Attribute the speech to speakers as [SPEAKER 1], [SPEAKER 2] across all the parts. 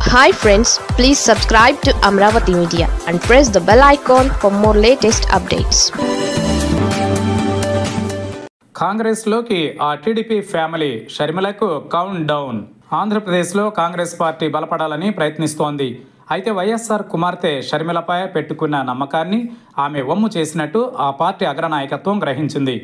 [SPEAKER 1] Hi friends, please subscribe to Amravati Media and press the bell icon for more latest updates.
[SPEAKER 2] కాంగ్రెస్లోకి ఆ TDP family షర్మిలకు count down. ఆంధ్రప్రదేశ్లో Congress party బలపడాలని ప్రయత్నిస్తోంది. అయితే వైఎస్ఆర్ కుమార్తె షర్మిలపై పెట్టుకున్న నమ్మకాన్ని ఆమె వమ్ము చేసినట్టు ఆ పార్టీ అగ్రనాయకత్వం గ్రహించింది.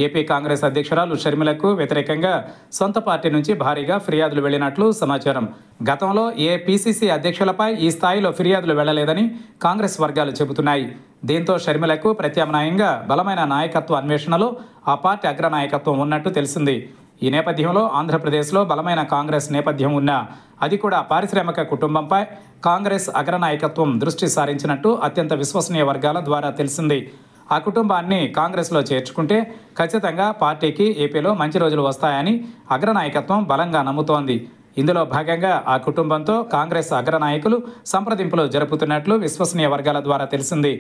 [SPEAKER 2] ఏపీ కాంగ్రెస్ అధ్యక్షురాలు షర్మిలకు వ్యతిరేకంగా సొంత పార్టీ నుంచి భారీగా ఫిర్యాదులు వెళ్లినట్లు సమాచారం. గతంలో ఏ పీసీసీ అధ్యక్షులపై ఈ స్థాయిలో ఫిర్యాదులు వెళ్లలేదని కాంగ్రెస్ వర్గాలు చెబుతున్నాయి. దీంతో షర్మిలకు ప్రత్యామ్నాయంగా బలమైన నాయకత్వ అన్వేషణలో ఆ పార్టీ అగ్రనాయకత్వం ఉన్నట్టు తెలిసింది. ఈ నేపథ్యంలో ఆంధ్రప్రదేశ్లో బలమైన కాంగ్రెస్ నేపథ్యం ఉన్న అది కూడా పారిశ్రామిక కుటుంబంపై కాంగ్రెస్ అగ్రనాయకత్వం దృష్టి సారించినట్టు అత్యంత విశ్వసనీయ వర్గాల ద్వారా తెలిసింది. ఆ కుటుంబాన్ని కాంగ్రెస్లో చేర్చుకుంటే ఖచ్చితంగా పార్టీకి ఏపీలో మంచి రోజులు వస్తాయని అగ్రనాయకత్వం బలంగా నమ్ముతోంది. ఇందులో భాగంగా ఆ కుటుంబంతో కాంగ్రెస్ అగ్రనాయకులు సంప్రదింపులు జరుపుతున్నట్లు విశ్వసనీయ వర్గాల ద్వారా తెలిసింది.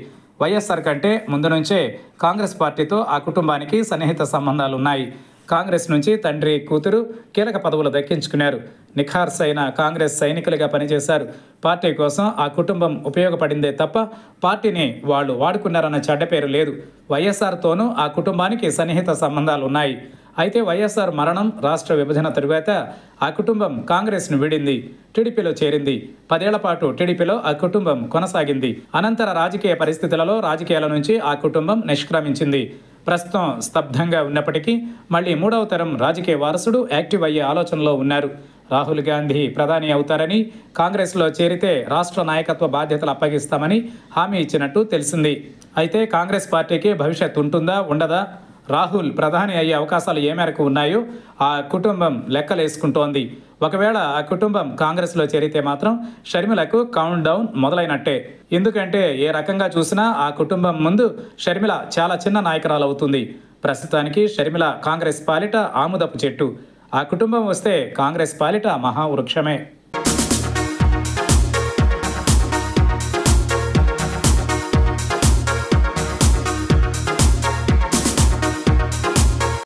[SPEAKER 2] వైఎస్ఆర్ కంటే ముందు నుంచే కాంగ్రెస్ పార్టీతో ఆ కుటుంబానికి సన్నిహిత సంబంధాలున్నాయి. కాంగ్రెస్ నుంచి తండ్రి కూతురు కీలక పదవులు దక్కించుకున్నారు. నిఖార్సైన కాంగ్రెస్ సైనికులుగా పనిచేశారు. పార్టీ కోసం ఆ కుటుంబం ఉపయోగపడిందే తప్ప పార్టీని వాళ్ళు వాడుకున్నారన్న చెడ్డ పేరు లేదు. వైఎస్ఆర్తోనూ ఆ కుటుంబానికి సన్నిహిత సంబంధాలు ఉన్నాయి. అయితే వైఎస్ఆర్ మరణం, రాష్ట్ర విభజన తరువాత ఆ కుటుంబం కాంగ్రెస్ను వీడింది, టీడీపీలో చేరింది. 10 ఏళ్ల పాటు టీడీపీలో ఆ కుటుంబం కొనసాగింది. అనంతర రాజకీయ పరిస్థితులలో రాజకీయాల నుంచి ఆ కుటుంబం నిష్క్రమించింది. ప్రస్తుతం స్తబ్దంగా ఉన్నప్పటికీ మళ్ళీ 3వ తరం రాజకీయ వారసుడు యాక్టివ్ అయ్యే ఆలోచనలో ఉన్నారు. రాహుల్ గాంధీ ప్రధాని అవుతారని, కాంగ్రెస్లో చేరితే రాష్ట్ర నాయకత్వ బాధ్యతలు అప్పగిస్తామని హామీ ఇచ్చినట్టు తెలిసింది. అయితే కాంగ్రెస్ పార్టీకి భవిష్యత్తు ఉంటుందా ఉండదా, రాహుల్ ప్రధాని అయ్యే అవకాశాలు ఏ మేరకు ఉన్నాయో ఆ కుటుంబం లెక్కలేసుకుంటోంది. ఒకవేళ ఆ కుటుంబం కాంగ్రెస్లో చేరితే మాత్రం షర్మిలకు కౌంట్ డౌన్ మొదలైనట్టే. ఎందుకంటే ఏ రకంగా చూసినా ఆ కుటుంబం ముందు షర్మిల చాలా చిన్న నాయకురాలు అవుతుంది. ప్రస్తుతానికి షర్మిల కాంగ్రెస్ పాలిట ఆముదపు చెట్టు. ఆ కుటుంబం వస్తే కాంగ్రెస్ పాలిట మహావృక్షమే.